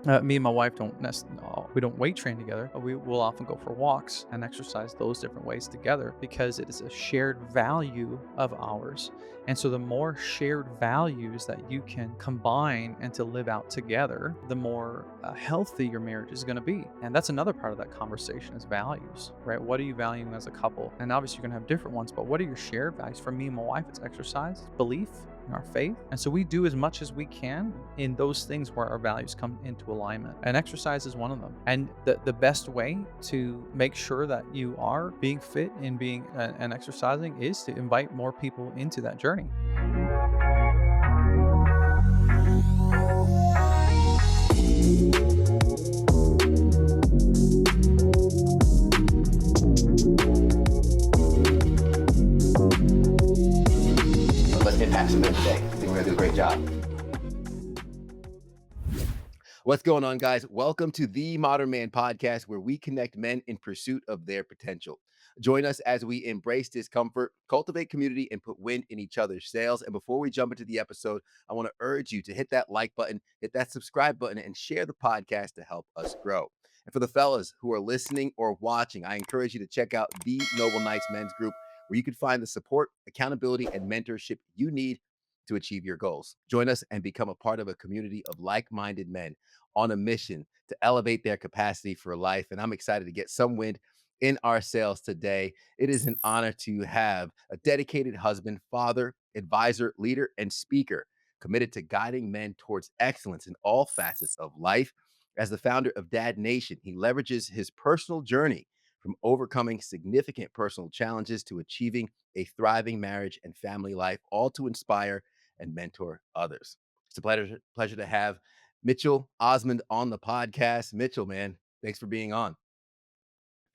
Me and my wife we don't weight train together. But we will often go for walks and exercise those different ways together because it is a shared value of ours. And so the more shared values that you can combine and to live out together, the more healthy your marriage is going to be. And that's another part of that conversation is values, right? What are you valuing as a couple? And obviously you're going to have different ones, but what are your shared values? For me and my wife, it's exercise, it's belief in our faith. And so we do as much as we can in those things where our values come into alignment. And exercise is one of them. And the best way to make sure that you are being fit and being and exercising is to invite more people into that journey. Let's impact some men today. I think we're gonna do a great job. What's going on, guys? Welcome to the Modern Man Podcast, where we connect men in pursuit of their potential. Join us as we embrace discomfort, cultivate community, and put wind in each other's sails. And before we jump into the episode, I want to urge you to hit that like button, hit that subscribe button, and share the podcast to help us grow. And for the fellas who are listening or watching, I encourage you to check out the Noble Knights Men's Group, where you can find the support, accountability, and mentorship you need to achieve your goals. Join us and become a part of a community of like-minded men on a mission to elevate their capacity for life. And I'm excited to get some wind in our sails today. It is an honor to have a dedicated husband, father, advisor, leader, and speaker committed to guiding men towards excellence in all facets of life. As the founder of Dad Nation, he leverages his personal journey from overcoming significant personal challenges to achieving a thriving marriage and family life, all to inspire and mentor others. It's a pleasure to have Mitchell Osmond on the podcast. Mitchell, man, thanks for being on.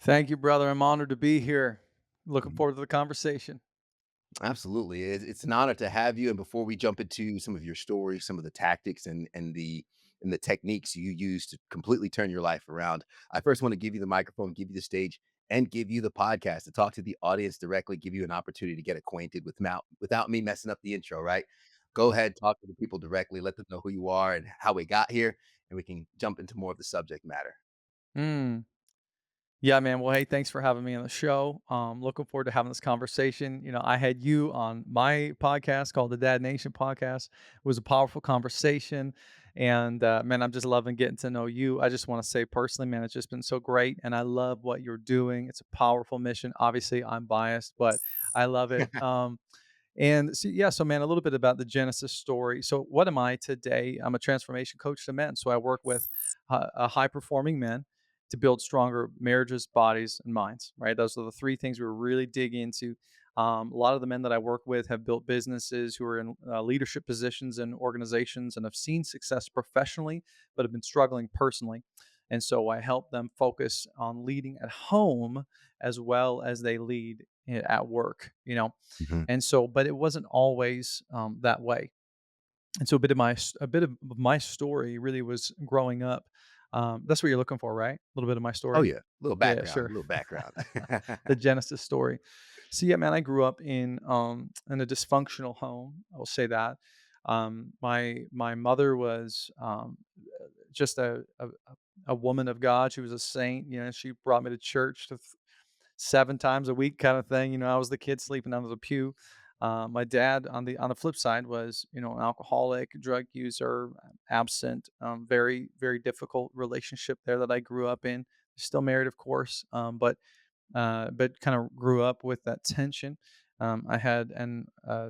Thank you, brother. I'm honored to be here. Looking forward to the conversation. Absolutely. It's an honor to have you. And before we jump into some of your stories, some of the tactics and the techniques you use to completely turn your life around, I first want to give you the microphone, give you the stage, and give you the podcast to talk to the audience directly, give you an opportunity to get acquainted without me messing up the intro, right? Go ahead, talk to the people directly, let them know who you are and how we got here, and we can jump into more of the subject matter. Mm. Yeah, man. Well, hey, thanks for having me on the show. Looking forward to having this conversation. I had you on my podcast called the Dad Nation Podcast. It was a powerful conversation. And man, I'm just loving getting to know you. I just want to say personally, man, it's just been so great. And I love what you're doing. It's a powerful mission. Obviously, I'm biased, but I love it. And so, yeah, so man, a little bit about the Genesis story. So, what am I today? I'm a transformation coach to men. So, I work with high performing men to build stronger marriages, bodies, and minds, right? Those are the three things we really dig into. A lot of the men that I work with have built businesses who are in leadership positions in organizations and have seen success professionally, but have been struggling personally. And so I help them focus on leading at home as well as they lead at work. Mhm. And so, but it wasn't always that way. And so a bit of my story really was growing up. That's what you're looking for, right? A little bit of my Oh story. yeah, Yeah, sure. a little background. The Genesis story. So yeah, man, I grew up in a dysfunctional home. I will say that. My mother was just a woman of God. She was a saint. She brought me to church 7 times a week, kind of thing. I was the kid sleeping under the pew. My dad, on the flip side, was an alcoholic, drug user, absent. Very very difficult relationship there that I grew up in. Still married, of course, but kind of grew up with that tension. I had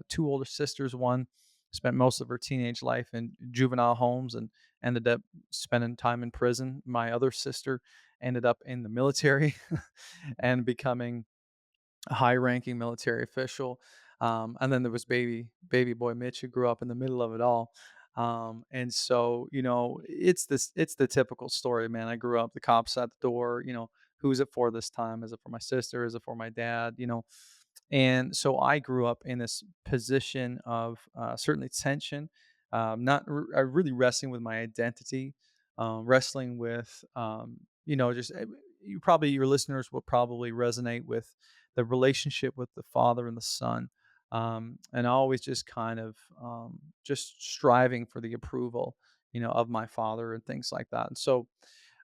two older sisters. One spent most of her teenage life in juvenile homes and ended up spending time in prison. My other sister ended up in the military and becoming a high-ranking military official. And then there was baby boy Mitch, who grew up in the middle of it all. And so, it's the typical story, man. I grew up, the cops at the door, who's it for this time? Is it for my sister? Is it for my dad? And so I grew up in this position of certainly tension, not really wrestling with my identity, wrestling with, just your listeners will probably resonate with the relationship with the father and the son. And always just kind of just striving for the approval, of my father and things like that. And so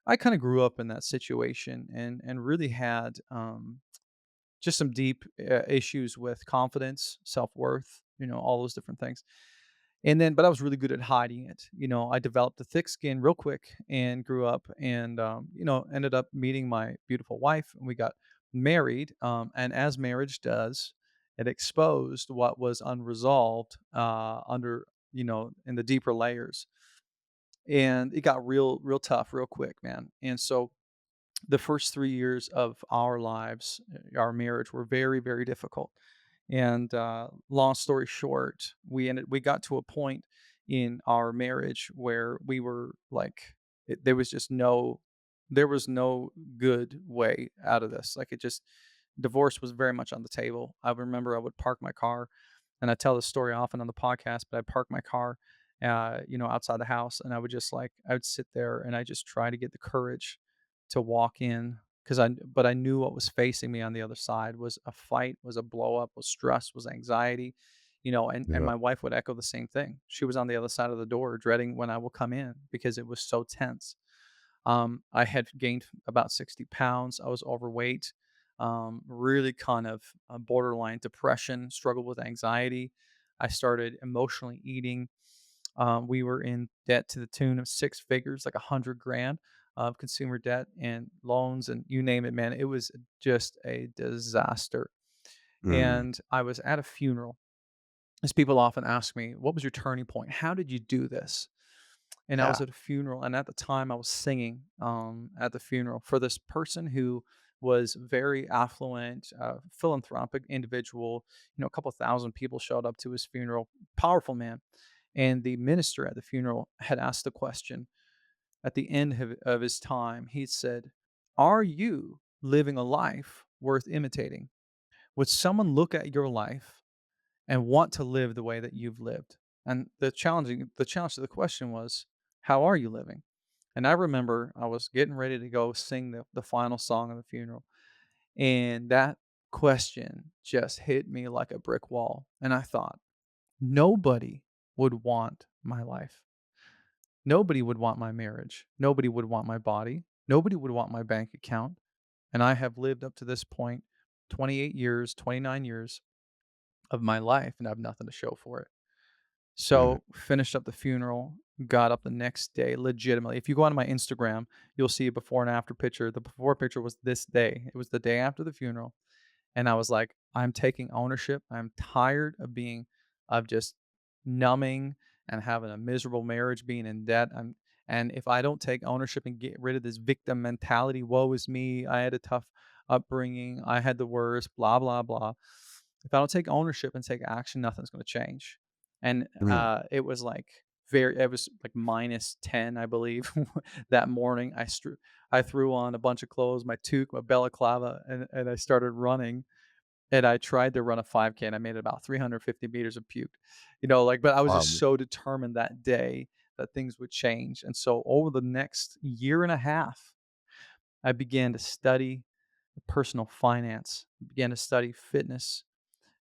I kind of grew up in that situation and really had just some deep issues with confidence, self worth, all those different things. And then, but I was really good at hiding it. I developed a thick skin real quick and grew up and, ended up meeting my beautiful wife and we got married. And as marriage does, it exposed what was unresolved in the deeper layers. And it got real, real tough real quick, man. And so the first 3 years of our lives, our marriage were very, very difficult. And, long story short, we got to a point in our marriage where we were like, there was no good way out of this. Like, it just divorce was very much on the table. I remember I would park my car, and I tell this story often on the podcast, but I'd park my car, outside the house, and I would sit there and I just try to get the courage to walk in because I knew what was facing me on the other side was a fight, was a blow up, was stress, was anxiety, and Yeah. my wife would echo the same thing. She was on the other side of the door dreading when I will come in because it was so tense. I had gained about 60 pounds. I was overweight, really kind of borderline depression, struggled with anxiety. I started emotionally eating. We were in debt to the tune of six figures, like 100 grand of consumer debt and loans, and you name it, man. It was just a disaster. Mm. And I was at a funeral. As people often ask me, what was your turning point? How did you do this? And I was Yeah. at a funeral, and at the time I was singing at the funeral for this person who was very affluent, philanthropic individual. A couple thousand people showed up to his funeral. Powerful man. And the minister at the funeral had asked the question at the end of his time. He said, "Are you living a life worth imitating? Would someone look at your life and want to live the way that you've lived?" And the challenge to the question was, "How are you living?" And I remember I was getting ready to go sing the final song of the funeral, and that question just hit me like a brick wall. And I thought, nobody would want my life. Nobody would want my marriage. Nobody would want my body. Nobody would want my bank account. And I have lived up to this point 28 years, 29 years of my life, and I have nothing to show for it. Mm. So, finished up the funeral, got up the next day legitimately. If you go onto my Instagram, you'll see a before and after picture. The before picture was this day. It was the day after the funeral. And I was like, I'm taking ownership. I'm tired of just numbing and having a miserable marriage, being in debt. And if I don't take ownership and get rid of this victim mentality, woe is me. I had a tough upbringing. I had the worst, blah, blah, blah. If I don't take ownership and take action, nothing's going to change. And Mm. it was like minus 10, I believe, that morning. I threw on a bunch of clothes, my toque, my balaclava, and I started running. And I tried to run a 5K and I made it about 350 meters of puke. But I was Wow. just so determined that day that things would change. And so over the next year and a half, I began to study personal finance, began to study fitness,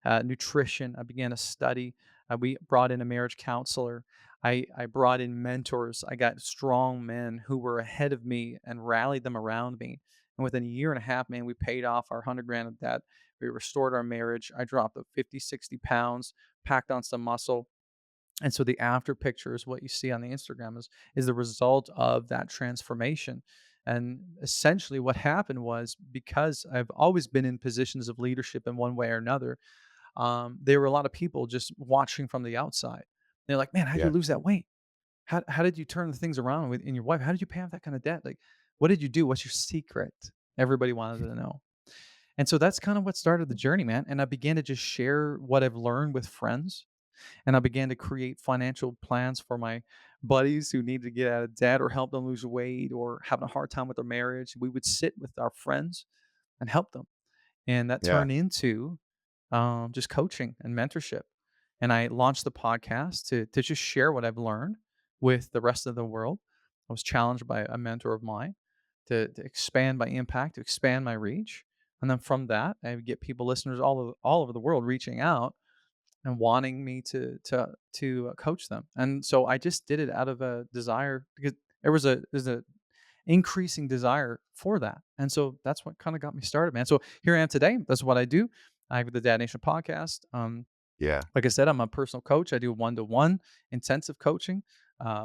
nutrition. I began to study. We brought in a marriage counselor. I brought in mentors. I got strong men who were ahead of me and rallied them around me. And within a year and a half, man, we paid off our 100 grand of debt. We restored our marriage. I dropped 50, 60 pounds, packed on some muscle. And so the after picture is what you see on the Instagram is the result of that transformation. And essentially what happened was because I've always been in positions of leadership in one way or another, there were a lot of people just watching from the outside. They're like, "Man, how'd you Yeah. lose that weight? How did you turn the things around with in your wife? How did you pay off that kind of debt? Like, what did you do? What's your secret?" Everybody wanted to know. And so that's kind of what started the journey, man. And I began to just share what I've learned with friends. And I began to create financial plans for my buddies who needed to get out of debt or help them lose weight or having a hard time with their marriage. We would sit with our friends and help them. And that Yeah. turned into just coaching and mentorship. And I launched the podcast to just share what I've learned with the rest of the world. I was challenged by a mentor of mine to expand my impact, to expand my reach. And then from that, I would get people, listeners all over the world reaching out and wanting me to coach them. And so I just did it out of a desire because there's a increasing desire for that. And so that's what kind of got me started, man. So here I am today. That's what I do. I have the Dad Nation podcast. Yeah. Like I said, I'm a personal coach. I do one-to-one intensive coaching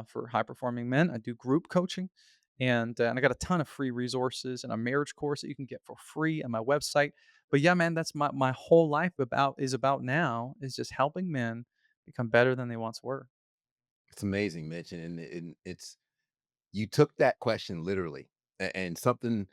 for high performing men. I do group coaching, and I got a ton of free resources and a marriage course that you can get for free on my website. But yeah, man, that's my whole life about now is just helping men become better than they once were. It's amazing, Mitch, and it's you took that question literally, and something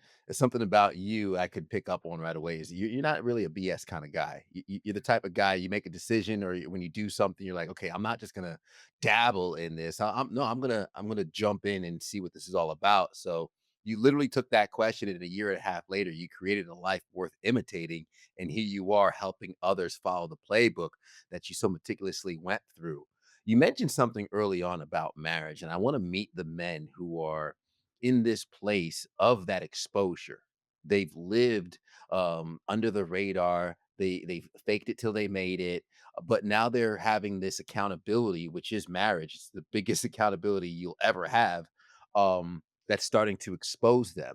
about you I could pick up on right away is you're not really a BS kind of guy. You're the type of guy you make a decision, or when you do something, you're like, okay, I'm not just gonna dabble in this. I'm no, I'm gonna jump in and see what this is all about. So you literally took that question, and a year and a half later, you created a life worth imitating, and here you are helping others follow the playbook that you so meticulously went through. You mentioned something early on about marriage, and I want to meet the men who are in this place of that exposure. They've lived under the radar. They've faked it till they made it, but now they're having this accountability, which is marriage. It's the biggest accountability you'll ever have. That's starting to expose them,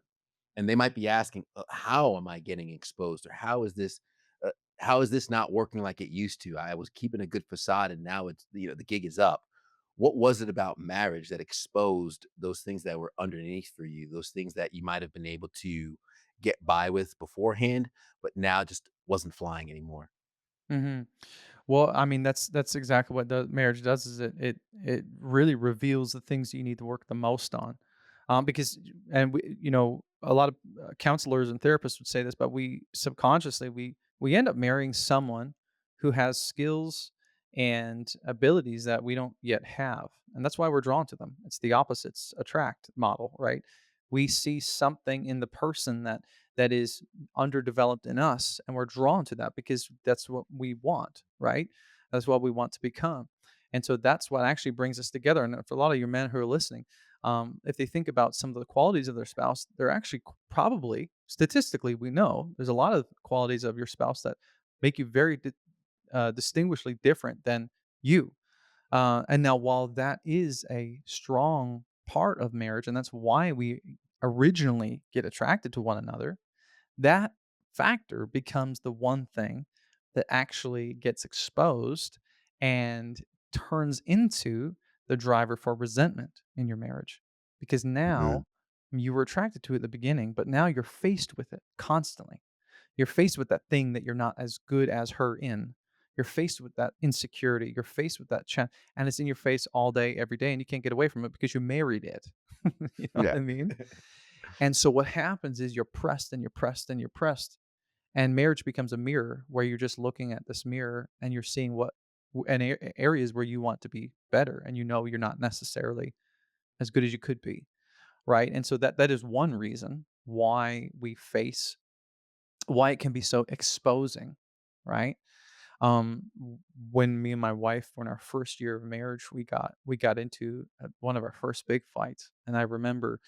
and they might be asking, "How am I getting exposed?" Or uh, how is this not working like it used to? I was keeping a good facade, and now it's the gig is up." What was it about marriage that exposed those things that were underneath for you? Those things that you might have been able to get by with beforehand, but now just wasn't flying anymore. Mhm. Well, I mean, that's exactly what the marriage does is it really reveals the things you need to work the most on. Because and we a lot of counselors and therapists would say this, but we subconsciously we end up marrying someone who has skills and abilities that we don't yet have. And that's why we're drawn to them. It's the opposites attract model, right? We see something in the person that is underdeveloped in us, and we're drawn to that because that's what we want, right? That's what we want to become. And so that's what actually brings us together. And for a lot of your men who are listening, if they think about some of the qualities of their spouse, they're actually probably statistically, we know there's a lot of qualities of your spouse that make you very distinguishedly different than you. And now, while that is a strong part of marriage, and that's why we originally get attracted to one another, that factor becomes the one thing that actually gets exposed and turns into the driver for resentment in your marriage. Because Mhm. now you were attracted to it at the beginning, but now you're faced with it constantly. You're faced with that thing that you're not as good as her in. You're faced with that insecurity. You're faced with that and it's in your face all day, every day, and you can't get away from it because you married it. You know what Yeah. I mean? And so what happens is you're pressed and you're pressed and you're pressed. And marriage becomes a mirror where you're just looking at this mirror and you're seeing areas where you want to be better and you're not necessarily as good as you could be, right? And so that is one reason why it can be so exposing, right? When me and my wife, when our first year of marriage, we got into one of our first big fights, and I remember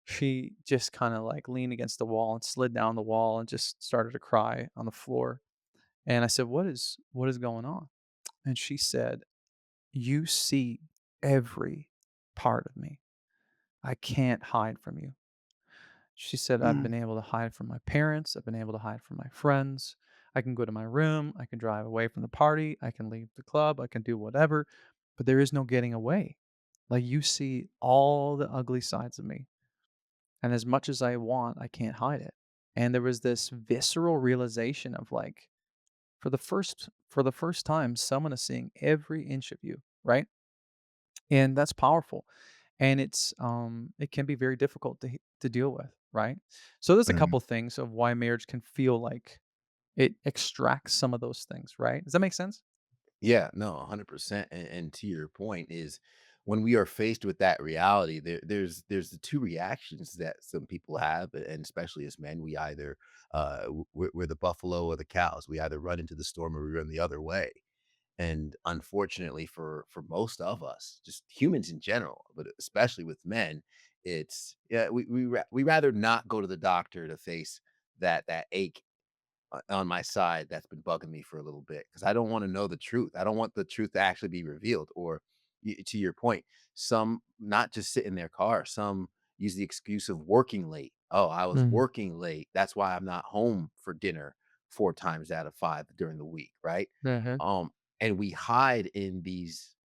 she just kind of like leaned against the wall and slid down the wall and just started to cry on the floor. And I said, "What is going on?" And she said, "You see every part of me. I can't hide from you." She said, "I've Mm. been able to hide from my parents. I've been able to hide from my friends. I can go to my room. I can drive away from the party. I can leave the club. I can do whatever, but there is no getting away. Like you see all the ugly sides of me. And as much as I want, I can't hide it." And there was this visceral realization of like, for the first time, someone is seeing every inch of you, right? And that's powerful. And it can be very difficult to deal with, right? So there's a Mhm. couple things of why marriage can feel like it extracts some of those things, right? Does that make sense? Yeah, no, 100%. And to your point is when we are faced with that reality, there's the two reactions that some people have, and especially as men, we either we're the buffalo or the cows. We either run into the storm or we run the other way. And unfortunately for most of us, just humans in general, but especially with men, it's yeah, we rather not go to the doctor to face that ache, on my side that's been bugging me for a little bit because I don't want to know the truth. I don't want the truth to actually be revealed. Or to your point, some not just sit in their car. Some use the excuse of working late. Oh, I was Mm. working late. That's why I'm not home for dinner 4 times out of 5 during the week, right? Mhm. Um, and we hide in these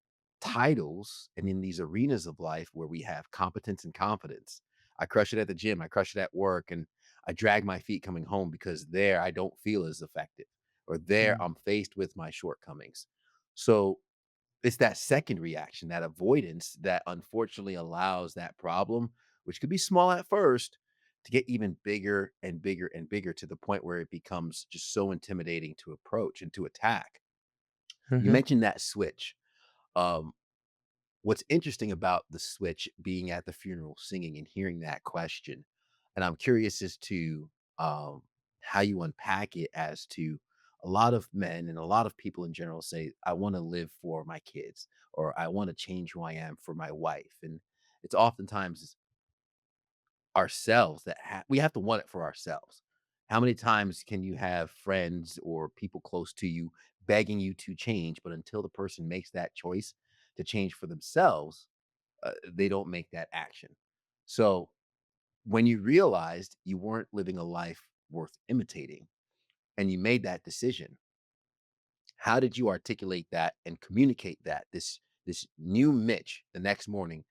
titles and in these arenas of life where we have competence and confidence. I crush it at the gym. I crush it at work, and I drag my feet coming home because there I don't feel as effective, or there Mm. I'm faced with my shortcomings. So it's that second reaction, that avoidance that unfortunately allows that problem, which could be small at first, to get even bigger and bigger and bigger to the point where it becomes just so intimidating to approach and to attack. You Mhm. mentioned that switch. Um, what's interesting about the switch being at the funeral singing and hearing that question, and I'm curious as to um, how you unpack it, as to a lot of men and a lot of people in general say, I want to live for my kids, or I want to change who I am for my wife. And it's oftentimes ourselves that we have to want it for ourselves. How many times can you have friends or people close to you begging you to change, but until the person makes that choice to change for themselves, they don't make that action. So when you realized you weren't living a life worth imitating and you made that decision, how did you articulate that and communicate that this new Mitch the next morning,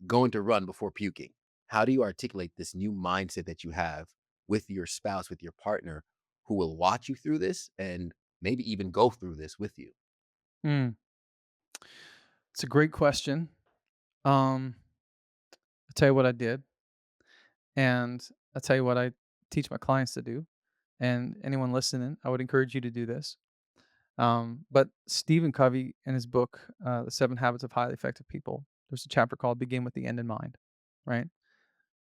going to run before puking? How do you articulate this new mindset that you have with your spouse, with your partner, who will watch you through this and maybe even go through this with you? Mm. It's a great question. Um, I'll tell you what I did, and I'll tell you what I teach my clients to do. And anyone listening, I would encourage you to do this. But Stephen Covey, in his book, The 7 Habits of Highly Effective People, there's a chapter called Begin with the End in Mind, right?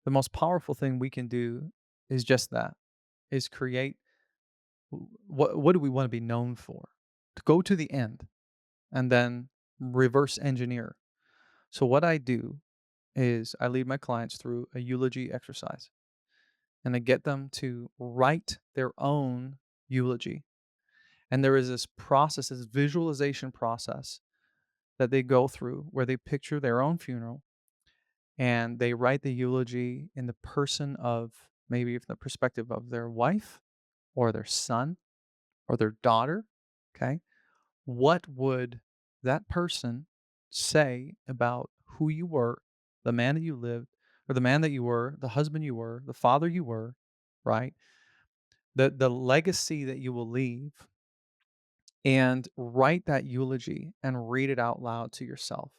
The most powerful thing we can do is just that, is create what do we want to be known for? To go to the end and then reverse engineer. So what I do is I lead my clients through a eulogy exercise and I get them to write their own eulogy. And there is this process, this visualization process that they go through where they picture their own funeral and they write the eulogy in the person of maybe from the perspective of their wife or their son or their daughter. Okay. What would that person say about who you were, the man that you lived, or the man that you were, the husband you were, the father you were, right? The legacy that you will leave, and write that eulogy and read it out loud to yourself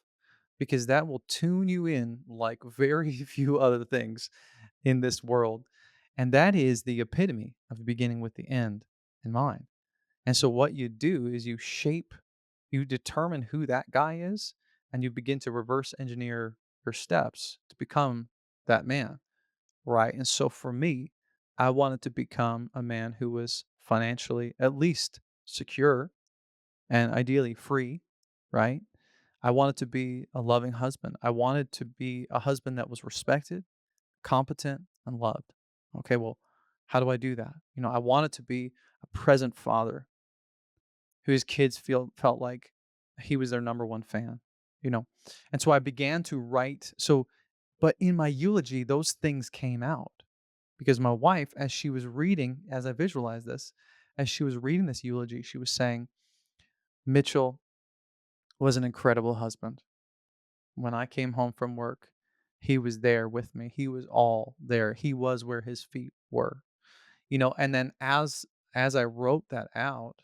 because that will tune you in like very few other things in this world. And that is the epitome of the beginning with the end in mind. And so what you do is you determine who that guy is, and you begin to reverse engineer your steps to become that man, right? And so for me, I wanted to become a man who was financially at least secure and ideally free, right? I wanted to be a loving husband. I wanted to be a husband that was respected, competent, and loved. Okay, well, how do I do that? I wanted to be a present father whose kids felt like he was their number one fan, you know? And so I began to write. But in my eulogy, those things came out because my wife, as she was reading, as I visualized this, as she was reading this eulogy, she was saying, Mitchell was an incredible husband. When I came home from work, he was there with me. He was all there. He was where his feet were. And then as I wrote that out,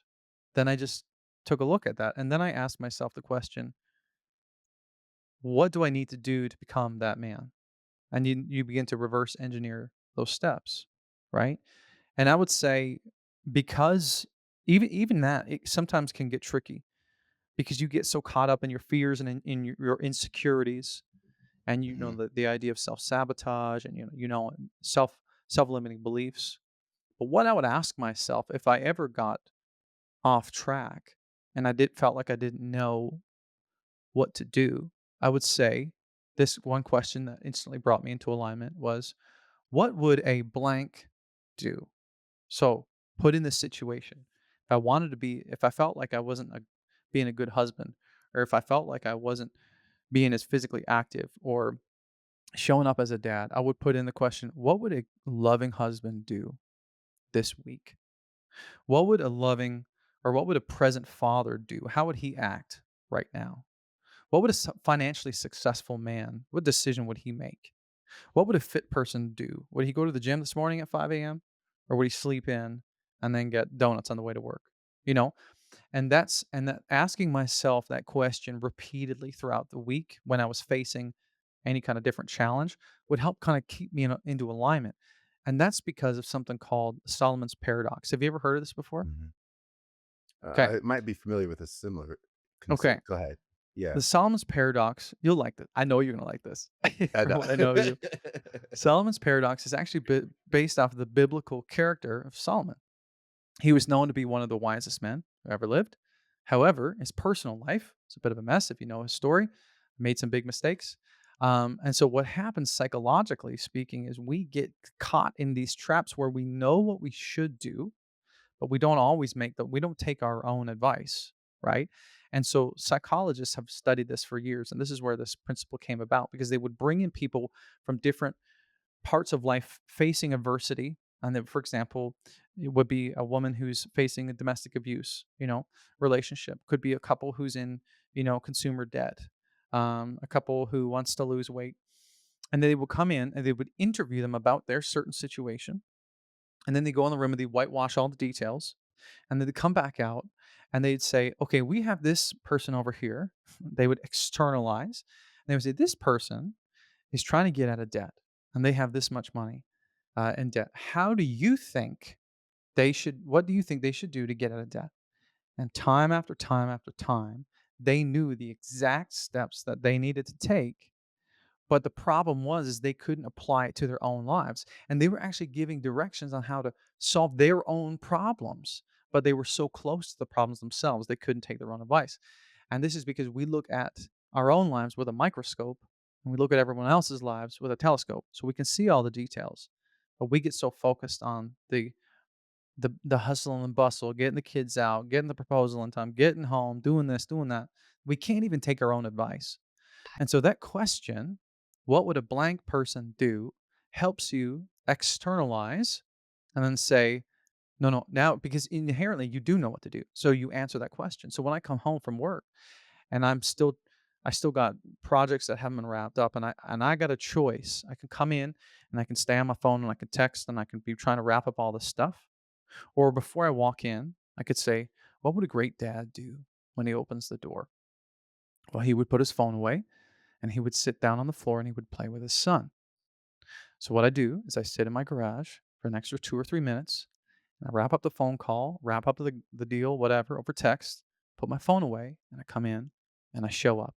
then I just took a look at that and then I asked myself the question, what do I need to do to become that man? And you begin to reverse engineer those steps, right? And I would say because even that it sometimes can get tricky because you get so caught up in your fears and in your insecurities and Mhm. the idea of self-sabotage and self-limiting beliefs. But what I would ask myself if I ever got off track and I did felt like I didn't know what to do, I would say this one question that instantly brought me into alignment was, what would a blank do? So put in this situation, if I felt like I wasn't being a good husband, or if I felt like I wasn't being as physically active or showing up as a dad, I would put in the question, what would a loving husband do this week? What would a loving or what would a present father do? How would he act right now? What would a financially successful man, what decision would he make? What would a fit person do? Would he go to the gym this morning at 5 a.m. or would he sleep in and then get donuts on the way to work? You know, and that asking myself that question repeatedly throughout the week when I was facing any kind of different challenge would help kind of keep me into alignment. And that's because of something called Solomon's paradox. Have you ever heard of this before? Mhm. Okay. I might be familiar with a similar Okay. concept. Go ahead. Yeah. The Solomon's paradox, you'll like this. I know you're going to like this I from know. what I know of you. Solomon's paradox is actually based off of the biblical character of Solomon. He was known to be one of the wisest men who ever lived. However, his personal life is a bit of a mess if you know his story. Made some big mistakes. And so, what happens psychologically speaking is we get caught in these traps where we know what we should do, but we don't take our own advice, right? And so, psychologists have studied this for years. And this is where this principle came about because they would bring in people from different parts of life facing adversity. And then, for example, it would be a woman who's facing a domestic abuse, relationship. Could be a couple who's in, consumer debt, a couple who wants to lose weight. And they would come in and they would interview them about their certain situation. And then they go in the room and they whitewash all the details. And then they come back out and they'd say, okay, we have this person over here. They would externalize. And they would say, this person is trying to get out of debt and they have this much money in debt. What do you think they should do to get out of debt? And time after time after time, they knew the exact steps that they needed to take. But the problem was is they couldn't apply it to their own lives. And they were actually giving directions on how to solve their own problems. But they were so close to the problems themselves, they couldn't take their own advice. And this is because we look at our own lives with a microscope and we look at everyone else's lives with a telescope. So we can see all the details. But we get so focused on the hustle and bustle, getting the kids out, getting the proposal in time, getting home, doing this, doing that. We can't even take our own advice. And so that question, what would a blank person do, helps you externalize and then say, no, no, now, because inherently you do know what to do. So you answer that question. So when I come home from work and I still got projects that haven't been wrapped up and I got a choice. I can come in and I can stay on my phone and I can text and I can be trying to wrap up all this stuff. Or before I walk in, I could say, what would a great dad do when he opens the door? Well, he would put his phone away and he would sit down on the floor and he would play with his son. So what I do is I sit in my garage for an extra 2 or 3 minutes and I wrap up the phone call, wrap up the deal, whatever, over text, put my phone away, and I come in and I show up.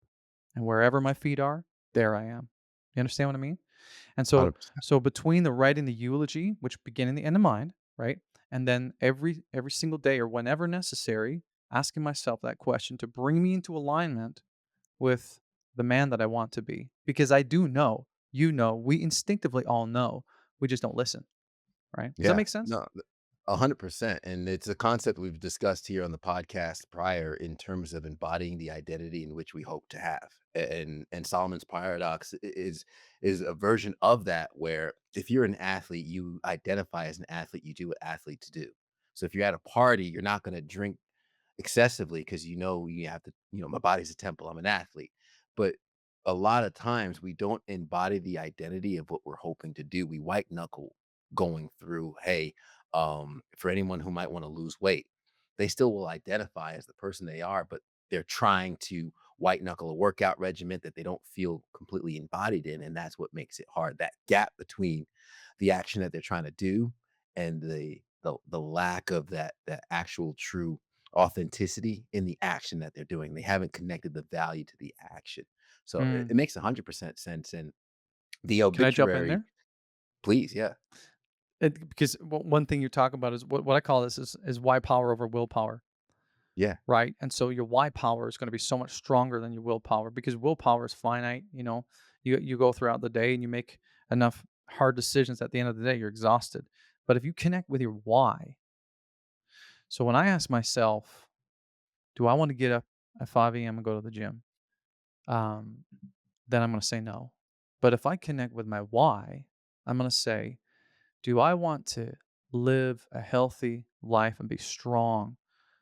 And wherever my feet are, there I am. You understand what I mean? And so 100%. so between the writing the eulogy, which begin in the end of mind, right? And then every single day or whenever necessary, asking myself that question to bring me into alignment with the man that I want to be. Because I do know, we instinctively all know. We just don't listen, right? Does that Yeah. make sense? No, 100%. And it's a concept we've discussed here on the podcast prior in terms of embodying the identity in which we hope to have. And Solomon's paradox is a version of that where if you're an athlete, you identify as an athlete, you do what athletes do. So if you're at a party, you're not going to drink excessively because you know you have to, my body's a temple, I'm an athlete. But a lot of times we don't embody the identity of what we're hoping to do. We white knuckle going through, hey, for anyone who might want to lose weight, they still will identify as the person they are, but they're trying to white knuckle a workout regimen that they don't feel completely embodied in. And that's what makes it hard. That gap between the action that they're trying to do and the lack of that actual true authenticity in the action that they're doing. They haven't connected the value to the action. So it Mm. makes 100% sense. And the Can I jump in obituary, there? please, yeah, Because one thing you're talking about is what I call this is why power over willpower, yeah, right? And so your why power is going to be so much stronger than your willpower because willpower is finite. You go throughout the day and you make enough hard decisions. At the end of the day, you're exhausted. But if you connect with your why, So when I ask myself, do I want to get up at 5 a.m. and go to the gym? Um, then I'm going to say no. But if I connect with my why, I'm going to say, do I want to live a healthy life and be strong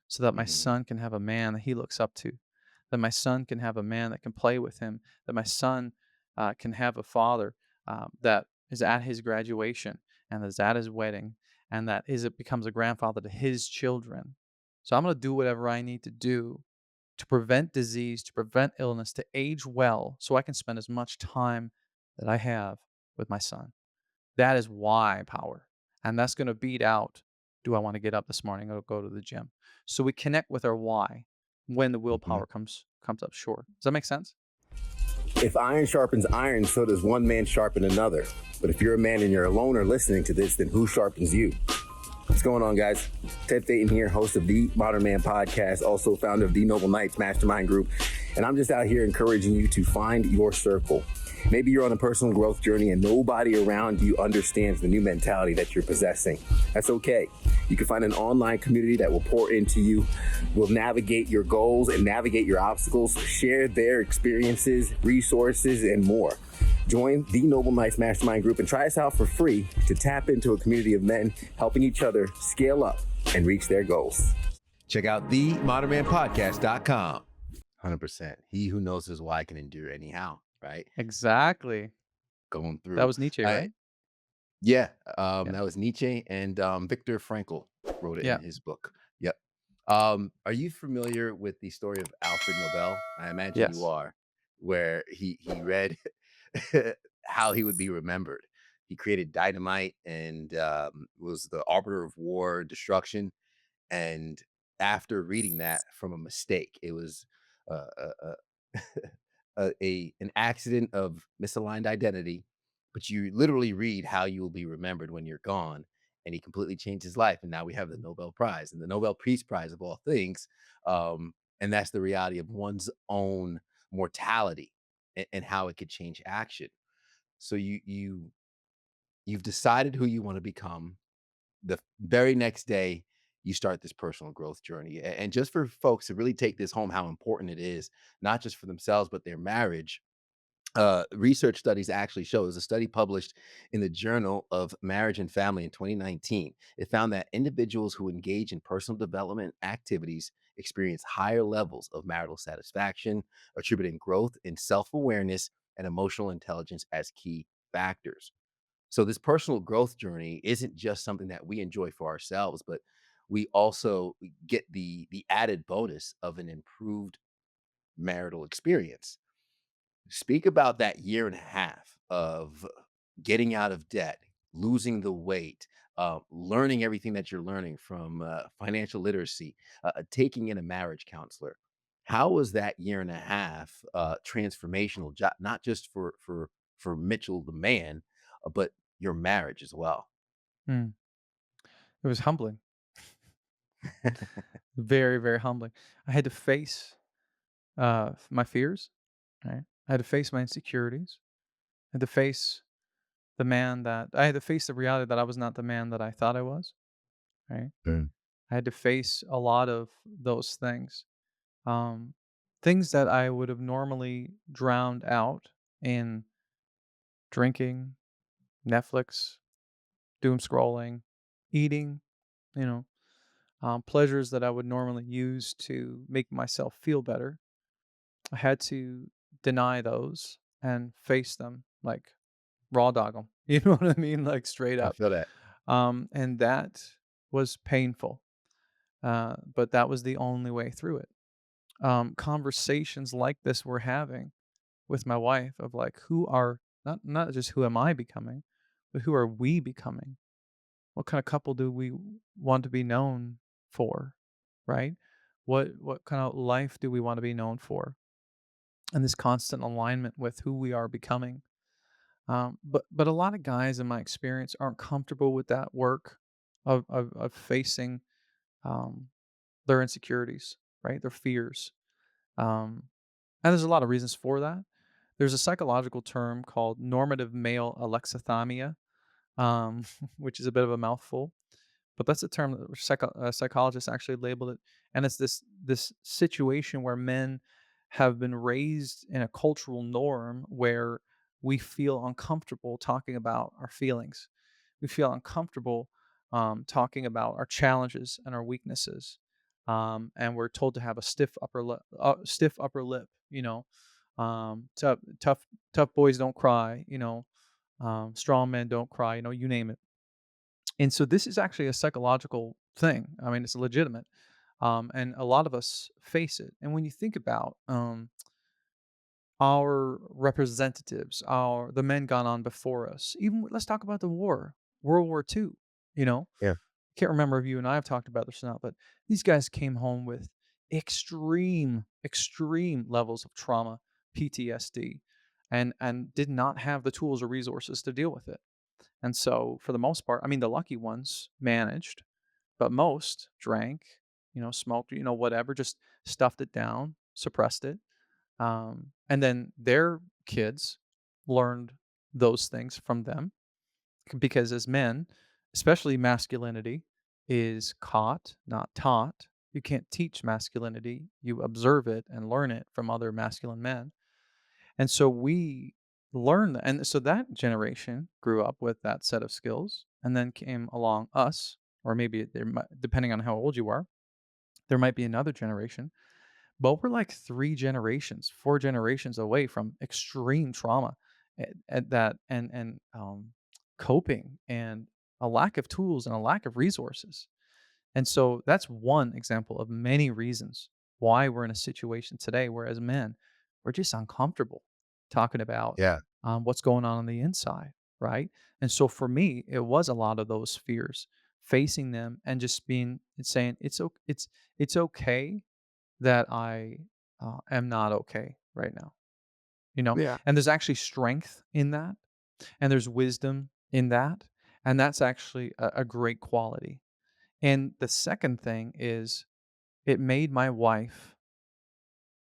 so that my Mhm. son can have a man that he looks up to, that my son can have a man that can play with him, that my son can have a father that is at his graduation and is at his wedding and that is it becomes a grandfather to his children. So I'm going to do whatever I need to do to prevent disease, to prevent illness, to age well, so I can spend as much time that I have with my son. That is why power. And that's going to beat out, do I want to get up this morning or go to the gym? So we connect with our why when the Mhm. willpower comes up short. Does that make sense? If iron sharpens iron, so does one man sharpen another. But if you're a man and you're alone or listening to this, then who sharpens you? What's going on, guys? Ted Payton here, host of the Modern Man podcast, also founder of the Noble Knights Mastermind Group. And I'm just out here encouraging you to find your circle. Maybe you're on a personal growth journey and nobody around you understands the new mentality that you're possessing. That's okay. You can find an online community that will pour into you, will navigate your goals and navigate your obstacles, share their experiences, resources, and more. Join the Noble Knights Mastermind Group and try us out for free to tap into a community of men helping each other scale up and reach their goals. Check out themodernmanpodcast.com. 100%. He who knows his why can endure anyhow, right? Exactly. Going That through. was Nietzsche, I right? Yeah, Yeah. that was Nietzsche and Viktor Frankl wrote it in Yeah. his book. Yep. Are you familiar with the story of Alfred Nobel? I imagine you Yes. are, where he read how he would be remembered. He created dynamite and was the arbiter of war, destruction, and after reading that from a mistake, it was a an accident of misaligned identity, but you literally read how you will be remembered when you're gone. And he completely changed his life. And now we have the Nobel Prize and the Nobel Peace Prize of all things. And that's the reality of one's own mortality and how it could change action. So you've decided who you want to become. The very next day, you start this personal growth journey. And just for folks to really take this home, how important it is, not just for themselves, but their marriage. Research studies actually show, there's a study published in the Journal of Marriage and Family in 2019. It found that individuals who engage in personal development activities experience higher levels of marital satisfaction, attributing growth in self awareness and emotional intelligence as key factors. So this personal growth journey isn't just something that we enjoy for ourselves, but we also get the added bonus of an improved marital experience. Speak about that year and a half of getting out of debt, losing the weight, learning everything that you're learning from financial literacy, taking in a marriage counselor. How was that year and a half transformational, not just for Mitchell the man, but your marriage as well? Mm. It was humbling. Very, very humbling. I had to face my fears, right? I had to face my insecurities. I had to face I had to face the reality that I was not the man that I thought I was, right? Mm. I had to face a lot of those things. Um, Things that I would have normally drowned out in drinking, Netflix, doom scrolling, eating, you know, pleasures that I would normally use to make myself feel better. I had to deny those and face them like raw dog them. You know what I mean? Like straight I up. feel that. And that was painful. But that was the only way through it. Conversations like this we're having with my wife of like who are not just who am I becoming, but who are we becoming? What kind of couple do we want to be known for, right? What kind of life do we want to be known for? And this constant alignment with who we are becoming. But a lot of guys in my experience aren't comfortable with that work of facing um, their insecurities, right? Their fears. Um, and there's a lot of reasons for that. There's a psychological term called normative male alexithymia, which is a bit of a mouthful. but that's the term that psychologists actually labeled it, and it's this situation where men have been raised in a cultural norm where we feel uncomfortable talking about our feelings. We feel uncomfortable talking about our challenges and our weaknesses, and we're told to have a stiff upper lip. Tough boys don't cry. Strong men don't cry. You name it. And so this is actually a psychological thing. I mean, it's legitimate. And a lot of us face it. And when you think about our representatives, the men gone on before us, even let's talk about the war, World War II. You know, Yeah. can't remember if you and I have talked about this or not, but these guys came home with extreme levels of trauma, PTSD, and did not have the tools or resources to deal with it. And so, for the most part, I mean, the lucky ones managed, but most drank, smoked, whatever, just stuffed it down, suppressed it. And then their kids learned those things from them because as men, especially masculinity is caught, not taught. You can't teach masculinity. You observe it and learn it from other masculine men. And so we learn that. And so that generation grew up with that set of skills. And then came along us, or maybe depending on how old you are, there might be another generation. But we're like 3 generations, 4 generations away from extreme trauma at that and coping and a lack of tools and a lack of resources. And so that's one example of many reasons why we're in a situation today where, as men, we're just uncomfortable talking about Yeah. what's going on the inside, right? And so for me, it was a lot of those fears, facing them and just being and saying it's okay that I am not okay right now, you know. Yeah. And there's actually strength in that, and there's wisdom in that, and that's actually a great quality. And the second thing is it made my wife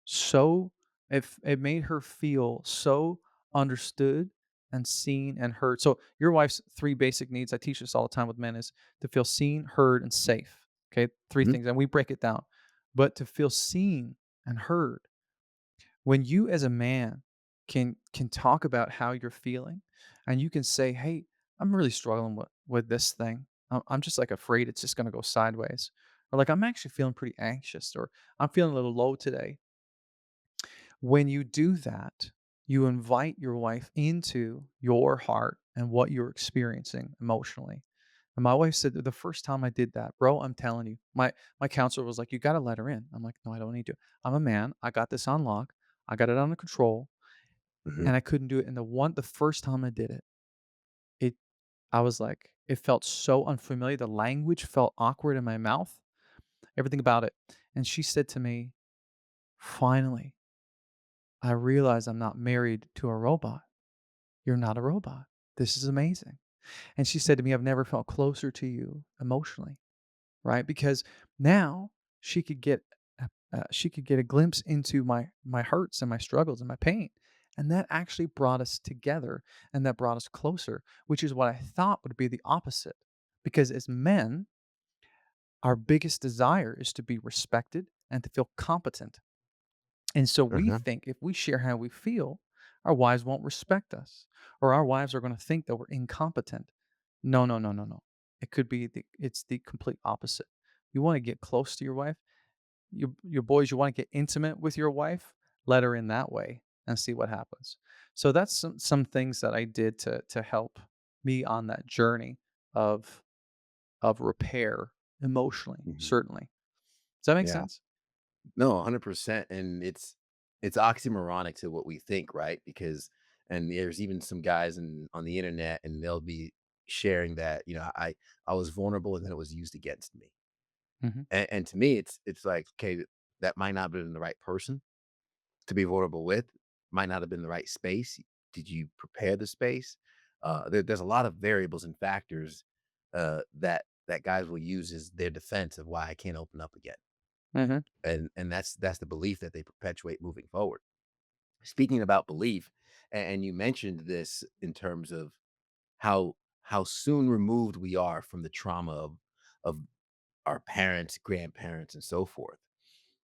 so it made her feel so understood and seen and heard. So your wife's 3 basic needs, I teach this all the time with men, is to feel seen, heard, and safe. Okay? 3 Mhm. things, and we break it down. But to feel seen and heard, when you as a man can talk about how you're feeling and you can say, "Hey, I'm really struggling with this thing. I'm just like afraid it's just going to go sideways." Or like I'm actually feeling pretty anxious or I'm feeling a little low today. When you do that, you invite your wife into your heart and what you're experiencing emotionally. And my wife said that the first time I did that, bro, I'm telling you, my counselor was like, "You got to let her in." I'm like, "No, I don't need to. I'm a man. I got this on lock. I got it under control." Mhm. And I couldn't do it. And the first time I did it, it I was like, it felt so unfamiliar. The language felt awkward in my mouth. Everything about it. And she said to me, "Finally, I realize I'm not married to a robot. You're not a robot. This is amazing." And she said to me, "I've never felt closer to you emotionally." Right? Because now she could get she could get a glimpse into my hurts and my struggles and my pain. And that actually brought us together and that brought us closer, which is what I thought would be the opposite. Because as men, our biggest desire is to be respected and to feel competent. And so we Uh-huh. think if we share how we feel, our wives won't respect us or our wives are going to think that we're incompetent. No, no, no, no, no. It's the complete opposite. You want to get close to your wife, your boys, you want to get intimate with your wife, let her in that way and see what happens. So that's some things that I did to help me on that journey of repair emotionally, Mhm. certainly. Does that make Yeah. sense? No, 100%, and it's oxymoronic to what we think, right? Because and there's even some guys on the internet, and they'll be sharing that, I was vulnerable and then it was used against me. Mhm. And to me, it's like, okay, that might not have been the right person to be vulnerable with, might not have been the right space. Did you prepare the space? There's a lot of variables and factors that guys will use as their defense of why I can't open up again. Mhm. And that's the belief that they perpetuate moving forward. Speaking about belief, and you mentioned this in terms of how soon removed we are from the trauma of our parents, grandparents, and so forth,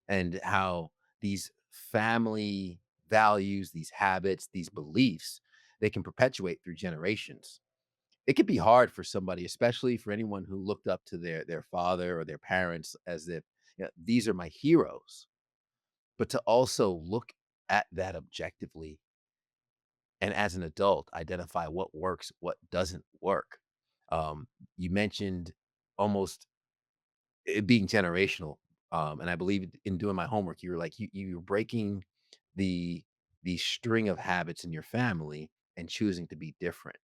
and how these family values, these habits, these beliefs, they can perpetuate through generations. It could be hard for somebody, especially for anyone who looked up to their father or their parents as if, these are my heroes, but to also look at that objectively and as an adult identify what works, what doesn't work. You mentioned almost it being generational, and I believe in doing my homework, you were like you're breaking the string of habits in your family and choosing to be different.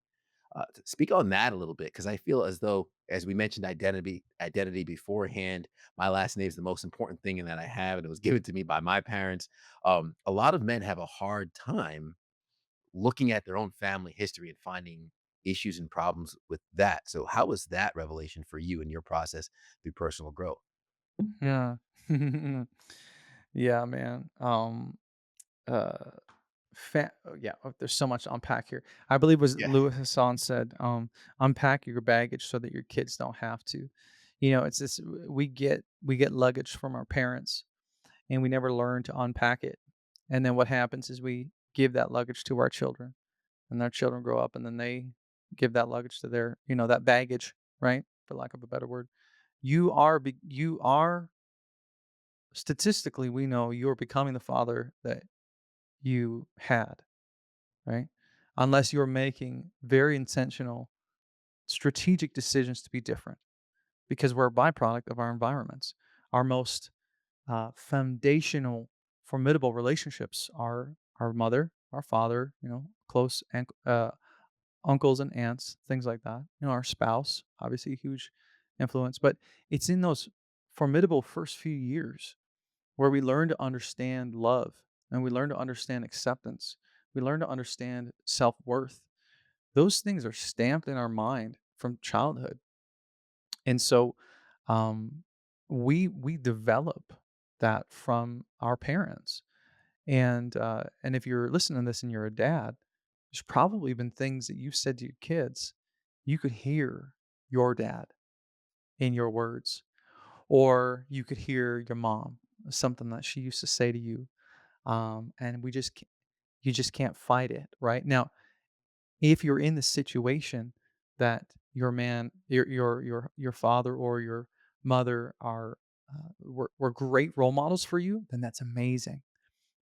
Speak on that a little bit because I feel as though, as we mentioned, identity beforehand. My last name is the most important thing in that I have, and it was given to me by my parents. A lot of men have a hard time looking at their own family history and finding issues and problems with that. So, how was that revelation for you in your process through personal growth? Yeah. Yeah, man. Uh, there's so much to unpack here. I believe was Yeah. Louis Hassan said, "Unpack your baggage so that your kids don't have to." It's this we get luggage from our parents, and we never learn to unpack it. And then what happens is we give that luggage to our children, and their children grow up, and then they give that luggage to that baggage, right? For lack of a better word. You are statistically, we know you're becoming the father that you had, right? Unless you're making very intentional, strategic decisions to be different, because we're a byproduct of our environments. Our most foundational, formidable relationships are our mother, our father, close uncles and aunts, things like that. Our spouse, obviously a huge influence, but it's in those formidable first few years where we learn to understand love and we learn to understand acceptance. We learn to understand self worth. Those things are stamped in our mind from childhood. And so um, we develop that from our parents. And if you're listening to this and you're a dad, there's probably been things that you've said to your kids. You could hear your dad in your words, or you could hear your mom, something that she used to say to you, and you just can't fight it, right? Now, if you're in the situation that your father or your mother were great role models for you, then that's amazing.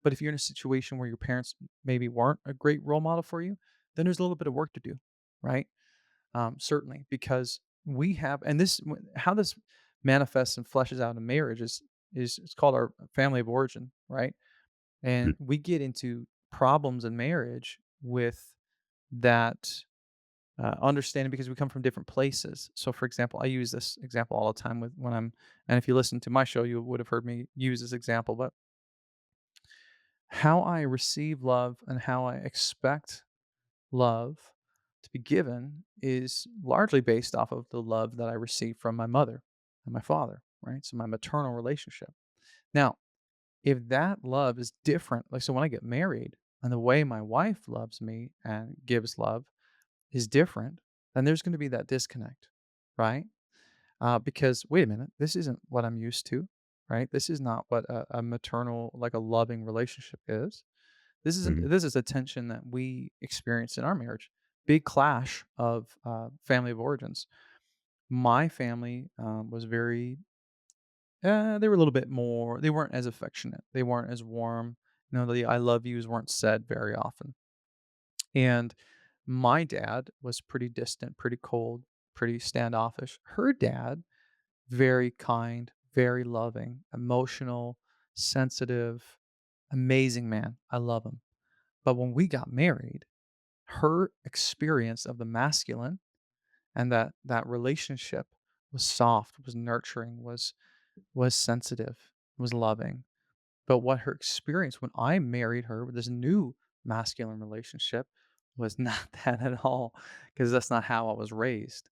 But if you're in a situation where your parents maybe weren't a great role model for you, then there's a little bit of work to do, right? Certainly, because we have, and how this manifests and fleshes out in marriage is it's called our family of origin, right? Mhm. And we get into problems in marriage with that understanding because we come from different places. So, for example, I use this example all the time and if you listen to my show, you would have heard me use this example. But how I receive love and how I expect love to be given is largely based off of the love that I receive from my mother and my father, right? So, my maternal relationship. Now, if that love is different, like, so when I get married and the way my wife loves me and gives love is different, then there's going to be that disconnect, right? Because wait a minute, this isn't what I'm used to, right? This is not what a maternal, like a loving relationship is. Mhm. This is a tension that we experienced in our marriage. Big clash of family of origins. My family was very. They were a little bit more. They weren't as affectionate. They weren't as warm. The "I love yous" weren't said very often. And my dad was pretty distant, pretty cold, pretty standoffish. Her dad, very kind, very loving, emotional, sensitive, amazing man. I love him. But when we got married, her experience of the masculine and that relationship was soft, was nurturing, was sensitive, was loving. But what her experience when I married her with this new masculine relationship was not that at all, because that's not how I was raised.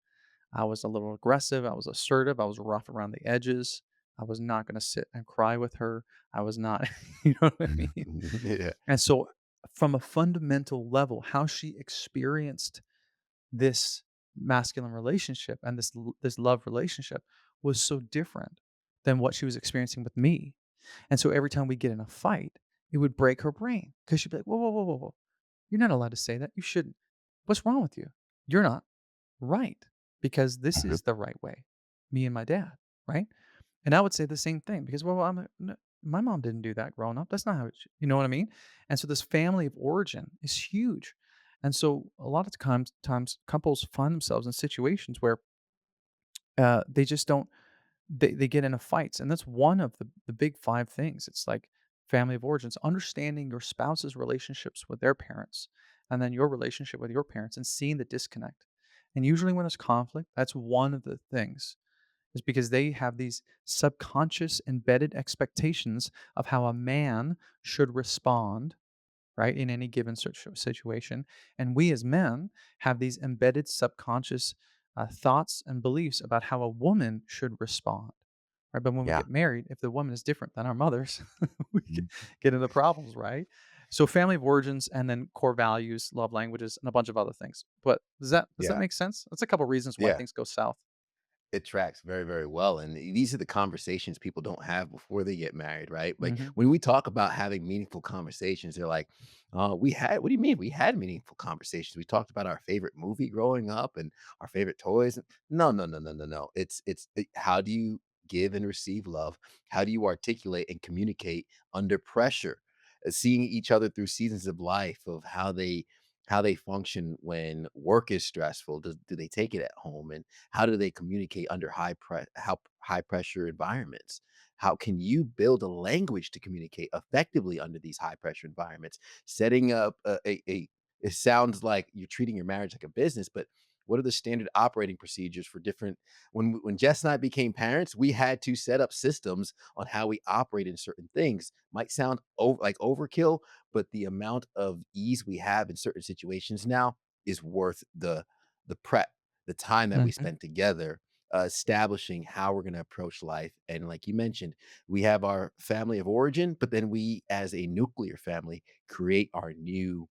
I was a little aggressive, I was assertive, I was rough around the edges. I was not gonna sit and cry with her. I was not you know what I mean? Yeah. And so from a fundamental level, how she experienced this masculine relationship and this love relationship was so different than what she was experiencing with me. And so every time we get in a fight, it would break her brain because she'd be like, whoa, whoa, whoa, whoa, whoa. You're not allowed to say that. You shouldn't. What's wrong with you? You're not right because this Mhm. is the right way. Me and my dad, right? And I would say the same thing because, well, my mom didn't do that growing up. That's not how you know what I mean? And so this family of origin is huge. And so a lot of times couples find themselves in situations where they just don't they get into fights, and that's one of the big 5 things. It's like family of origins, understanding your spouse's relationships with their parents, and then your relationship with your parents, and seeing the disconnect. And usually when there's conflict, that's one of the things, is because they have these subconscious embedded expectations of how a man should respond, right, in any given situation. And we as men have these embedded subconscious thoughts and beliefs about how a woman should respond. Right. But when we Yeah. get married, if the woman is different than our mothers, we Mhm. get into problems, right? So family of origins and then core values, love languages, and a bunch of other things. But does that Yeah. make sense? That's a couple reasons why Yeah. things go south. It tracks very, very well, and these are the conversations people don't have before they get married, right? Like, Hmm. when we talk about having meaningful conversations, they're like, we had what do you mean? We had meaningful conversations. We talked about our favorite movie growing up and our favorite toys." No, no, no, no, no, no. How do you give and receive love? How do you articulate and communicate under pressure? Seeing each other through seasons of life of how they function when work is stressful. Do they take it at home? And how do they communicate under high pressure environments? How can you build a language to communicate effectively under these high pressure environments? Setting up it sounds like you're treating your marriage like a business, but what are the standard operating procedures for different when Jess and I became parents, we had to set up systems on how we operate in certain things. Might sound like overkill, but the amount of ease we have in certain situations now is worth the prep, the time that we Hmm. spend together, establishing how we're going to approach life. And like you mentioned, we have our family of origin, but then we, as a nuclear family, create our new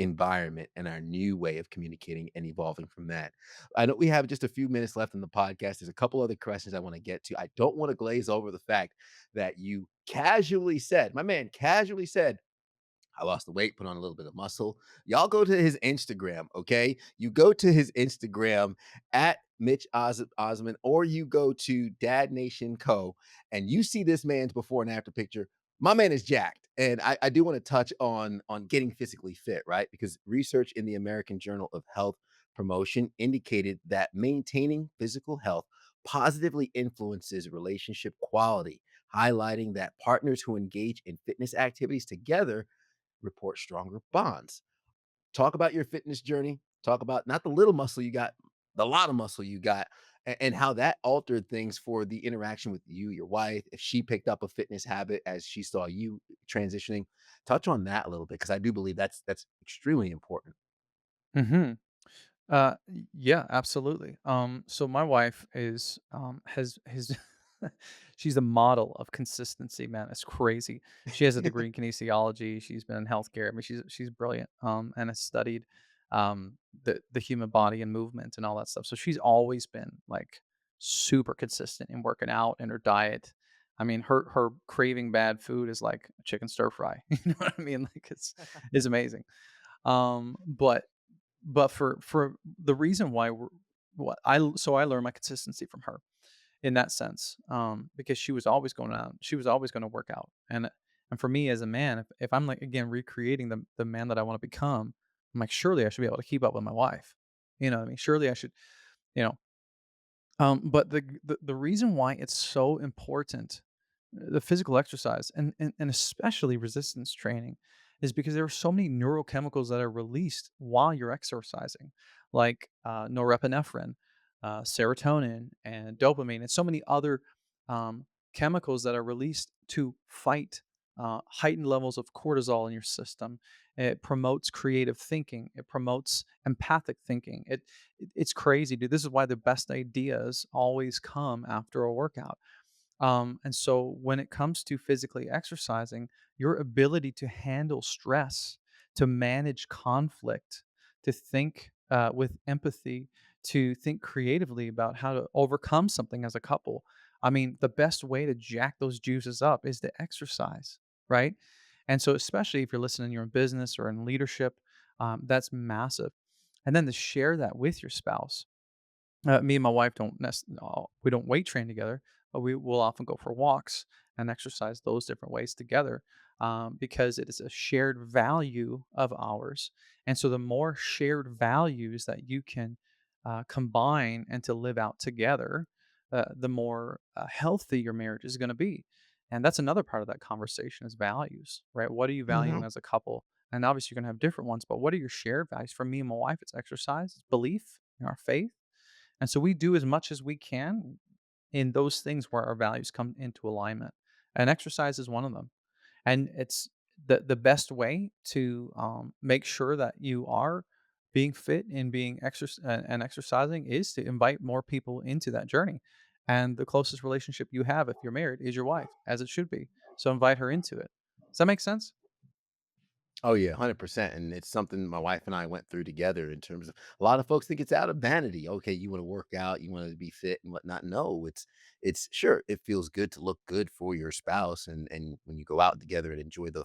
environment and our new way of communicating and evolving from that. I know we have just a few minutes left in the podcast. There's a couple other questions I want to get to. I don't want to glaze over the fact that you casually said, my man casually said, I lost the weight, put on a little bit of muscle. Y'all go to his Instagram, okay? You go to his Instagram at Mitch Osmond, or you go to Dad Nation Co. and you see this man's before and after picture. My man is jacked. And I do want to touch on getting physically fit, right? Because research in the American Journal of Health Promotion indicated that maintaining physical health positively influences relationship quality, highlighting that partners who engage in fitness activities together report stronger bonds. Talk about your fitness journey. Talk about not the little muscle you got, the lot of muscle you got, and how that altered things for the interaction with you, your wife, if she picked up a fitness habit as she saw you transitioning. Touch on that a little bit because I do believe that's extremely important. Hmm. Yeah, absolutely. So my wife is has she's a model of consistency, man. It's crazy. She has a degree in kinesiology. She's been in healthcare. I mean, she's brilliant. And has studied the human body and movement and all that stuff. So she's always been like super consistent in working out and her diet. I mean, her craving bad food is like chicken stir fry. You know what I mean? Like it's amazing. But for the reason why we're what I learned my consistency from her in that sense, because she was always going out, she was always going to work out, and for me as a man, if I'm like again recreating the man that I want to become, I'm like surely I should be able to keep up with my wife, you know what I mean? Surely I should, you know, but the reason why it's so important, the physical exercise and especially resistance training, is because there are so many neurochemicals that are released while you're exercising, like norepinephrine, serotonin, and dopamine, and so many other chemicals that are released to fight heightened levels of cortisol in your system. It promotes creative thinking. It promotes empathic thinking. It's crazy, dude. This is why the best ideas always come after a workout. And so when it comes to physically exercising, your ability to handle stress, to manage conflict, to think with empathy, to think creatively about how to overcome something as a couple. I mean, the best way to jack those juices up is to exercise, right? And so, especially if you're listening, you're in business or in leadership, that's massive. And then to share that with your spouse. Me and my wife we don't weight train together, but we will often go for walks and exercise those different ways together, because it is a shared value of ours. And so the more shared values that you can combine and to live out together, the more healthy your marriage is going to be. And that's another part of that conversation is values, right? What are you Mhm. valuing as a couple? And obviously, you're going to have different ones, but what are your shared values? For me and my wife, it's exercise, it's belief in our faith, and so we do as much as we can in those things where our values come into alignment. And exercise is one of them. And it's the best way to make sure that you are being fit and and exercising is to invite more people into that journey. And the closest relationship you have if you're married is your wife, as it should be. So invite her into it. Does that make sense? Oh yeah, 100%. And it's something my wife and I went through together in terms of a lot of folks think it's out of vanity. Okay, you want to work out, you want to be fit and whatnot. No, it's sure it feels good to look good for your spouse, and when you go out together and enjoy the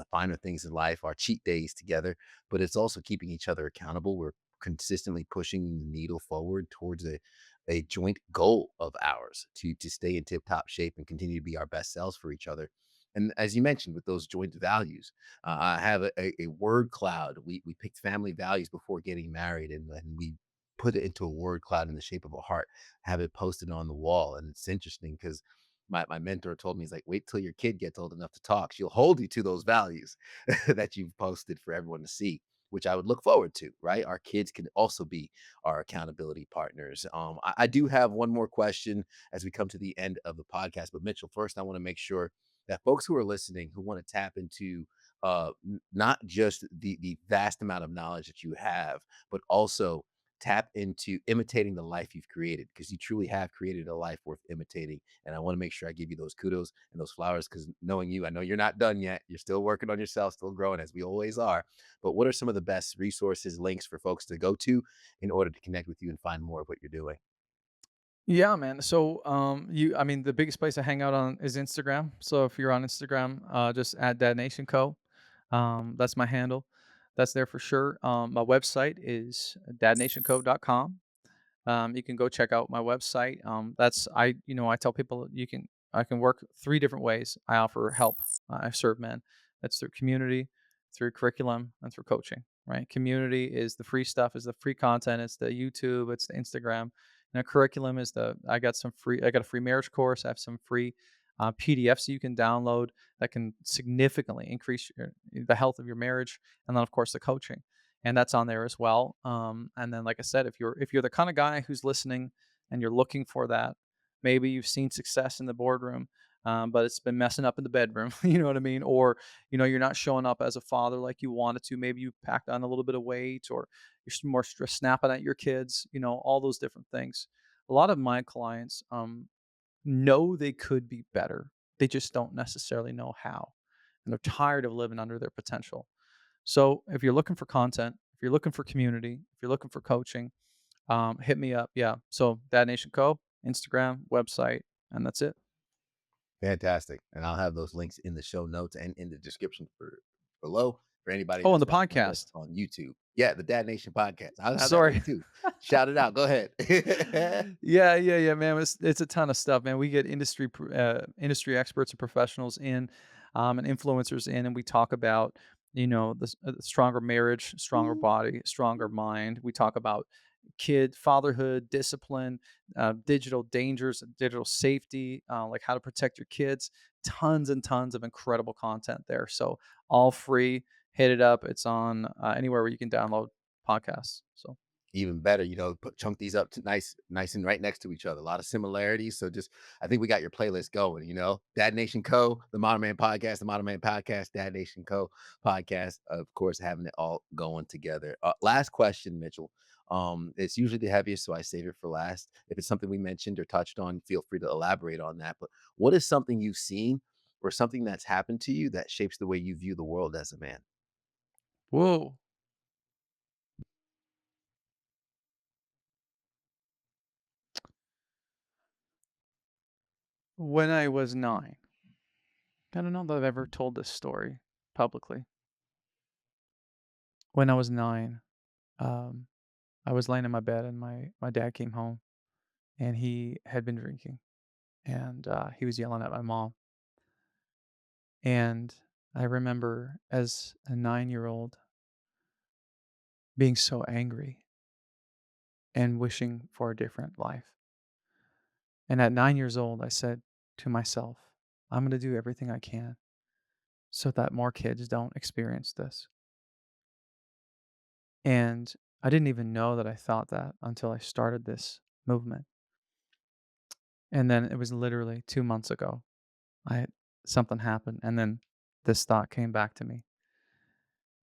finer things in life, our cheat days together. But it's also keeping each other accountable. We're consistently pushing the needle forward towards a joint goal of ours to stay in tip top shape and continue to be our best selves for each other. And as you mentioned, with those joint values, I have a word cloud. We picked family values before getting married, and we put it into a word cloud in the shape of a heart, have it posted on the wall. And it's interesting because my mentor told me, he's like, wait till your kid gets old enough to talk. She'll hold you to those values that you've posted for everyone to see, which I would look forward to, right? Our kids can also be our accountability partners. I do have one more question as we come to the end of the podcast. But Mitchell, first, I want to make sure that folks who are listening who want to tap into not just the vast amount of knowledge that you have, but also tap into imitating the life you've created, because you truly have created a life worth imitating. And I want to make sure I give you those kudos and those flowers, because knowing you, I know you're not done yet. You're still working on yourself, still growing, as we always are. But what are some of the best resources, links for folks to go to in order to connect with you and find more of what you're doing? Yeah, man. So, I mean, the biggest place I hang out on is Instagram. So if you're on Instagram, just at Dad Nation Co. That's my handle. That's there for sure. My website is dadnationco.com. You can go check out my website. I tell people I can work three different ways. I offer help. I serve men. That's through community, through curriculum, and through coaching. Right? Community is the free stuff, is the free content. It's the YouTube, it's the Instagram. And a curriculum is the I got some free. I got a free marriage course. I have some free PDFs you can download that can significantly increase the health of your marriage, and then of course the coaching, and that's on there as well. And then, like I said, if you're the kind of guy who's listening and you're looking for that, maybe you've seen success in the boardroom, but it's been messing up in the bedroom. You know what I mean? Or you're not showing up as a father like you wanted to. Maybe you packed on a little bit of weight, or you're more stress snapping at your kids. All those different things. A lot of my clients know they could be better. They just don't necessarily know how, and they're tired of living under their potential. So if you're looking for content, if you're looking for community, if you're looking for coaching, hit me up. Yeah. So Dad Nation Co. Instagram, website, and that's it. Fantastic. And I'll have those links in the show notes and in the description for below for anybody Oh, and that's the watching with us podcast. on YouTube. Yeah, the Dad Nation podcast. I'll have that Sorry. link too. Shout it out. Go ahead. Yeah, man. It's a ton of stuff, man. We get industry experts and professionals in, and influencers in, and we talk about the stronger marriage, stronger body, stronger mind. We talk about fatherhood, discipline, digital dangers, digital safety, like how to protect your kids. Tons and tons of incredible content there. So all free. Hit it up. It's on anywhere where you can download podcasts. So. Even better, put chunk these up to nice and right next to each other. A lot of similarities. So just I think we got your playlist going. Dad Nation Co., the Modern Man Podcast, the Modern Man Podcast, Dad Nation Co. podcast, of course, having it all going together. Last question, Mitchell. It's usually the heaviest, so I save it for last. If it's something we mentioned or touched on, feel free to elaborate on that. But what is something you've seen or something that's happened to you that shapes the way you view the world as a man? Whoa. When I was 9, I don't know that I've ever told this story publicly. When I was 9, um, I was laying in my bed and my dad came home and he had been drinking and, he was yelling at my mom. And I remember as a 9-year-old being so angry and wishing for a different life. And at 9 years old, I said to myself, "I'm gonna do everything I can so that more kids don't experience this." And I didn't even know that I thought that until I started this movement. And then it was literally 2 months ago. I something happened, and then this thought came back to me,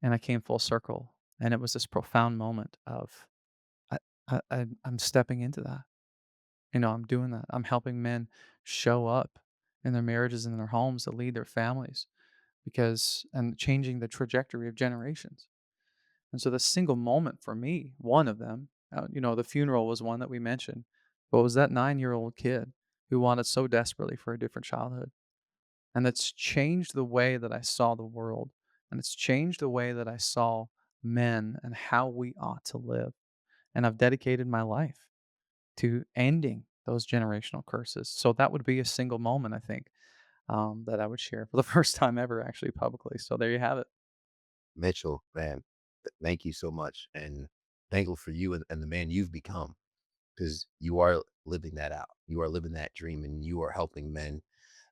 and I came full circle, and it was this profound moment of I I'm stepping into that. I'm doing that. I'm helping men show up in their marriages and in their homes to lead their families because and changing the trajectory of generations. And so the single moment for me, one of them, the funeral was one that we mentioned, but it was that 9-year-old kid who wanted so desperately for a different childhood. And that's changed the way that I saw the world. And it's changed the way that I saw men and how we ought to live. And I've dedicated my life to ending those generational curses. So that would be a single moment, I think, that I would share for the first time ever, actually, publicly. So there you have it. Mitchell, man, thank you so much. And thankful for you and the man you've become because you are living that out. You are living that dream and you are helping men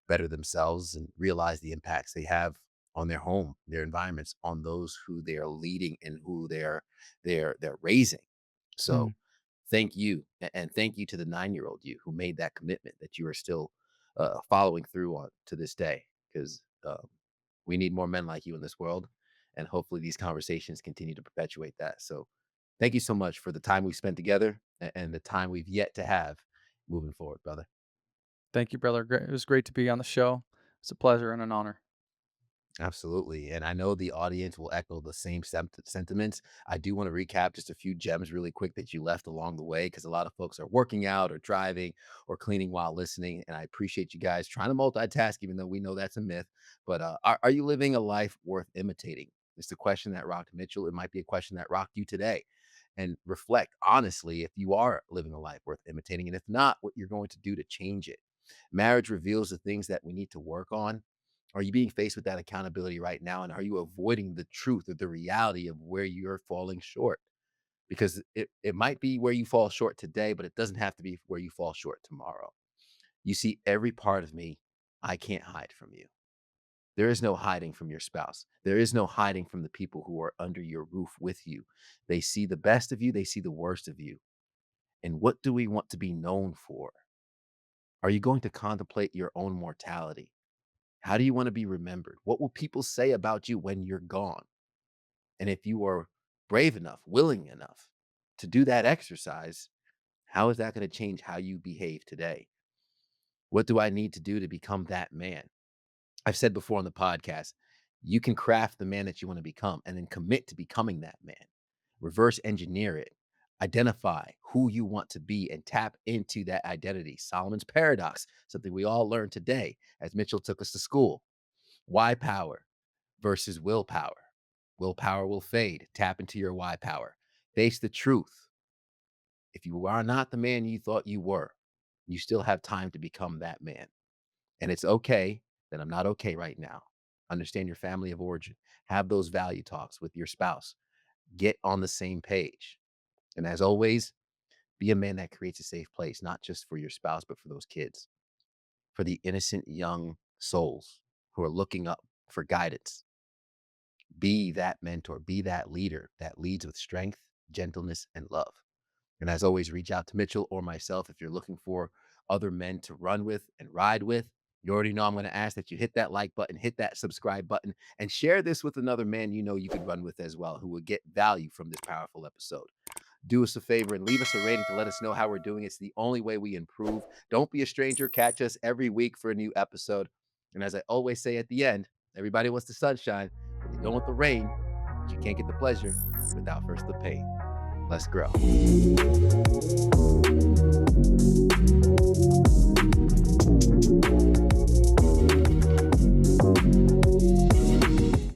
better themselves and realize the impacts they have on their home, their environments, on those who they are leading and who they're raising. So Mm. thank you, and thank you to the 9-year-old you who made that commitment that you are still following through on to this day. Because we need more men like you in this world, and hopefully these conversations continue to perpetuate that. So, thank you so much for the time we've spent together and the time we've yet to have moving forward, brother. Thank you, brother. It was great to be on the show. It's a pleasure and an honor. Absolutely. And I know the audience will echo the same sentiments. I do want to recap just a few gems really quick that you left along the way because a lot of folks are working out or driving or cleaning while listening. And I appreciate you guys trying to multitask, even though we know that's a myth. But are you living a life worth imitating? It's the question that rocked Mitchell. It might be a question that rocked you today. And reflect honestly if you are living a life worth imitating. And if not, what you're going to do to change it. Marriage reveals the things that we need to work on. Are you being faced with that accountability right now? And are you avoiding the truth or the reality of where you're falling short? Because it might be where you fall short today, but it doesn't have to be where you fall short tomorrow. You see every part of me. I can't hide from you. There is no hiding from your spouse. There is no hiding from the people who are under your roof with you. They see the best of you, they see the worst of you. And what do we want to be known for? Are you going to contemplate your own mortality? How do you want to be remembered? What will people say about you when you're gone? And if you are brave enough, willing enough to do that exercise, how is that going to change how you behave today? What do I need to do to become that man? I've said before on the podcast, you can craft the man that you want to become and then commit to becoming that man. Reverse engineer it. Identify who you want to be and tap into that identity. Solomon's paradox, something we all learned today as Mitchell took us to school. Why power versus willpower. Willpower will fade. Tap into your why power. Face the truth. If you are not the man you thought you were, you still have time to become that man. And it's okay that I'm not okay right now. Understand your family of origin. Have those value talks with your spouse. Get on the same page. And as always, be a man that creates a safe place, not just for your spouse, but for those kids, for the innocent young souls who are looking up for guidance. Be that mentor, be that leader that leads with strength, gentleness, and love. And as always, reach out to Mitchell or myself if you're looking for other men to run with and ride with. You already know I'm going to ask that you hit that like button, hit that subscribe button, and share this with another man you know you could run with as well who would get value from this powerful episode. Do us a favor and leave us a rating to let us know how we're doing. It's the only way we improve. Don't be a stranger. Catch us every week for a new episode. And as I always say at the end, everybody wants the sunshine, but they don't want the rain. But you can't get the pleasure without first the pain. Let's grow.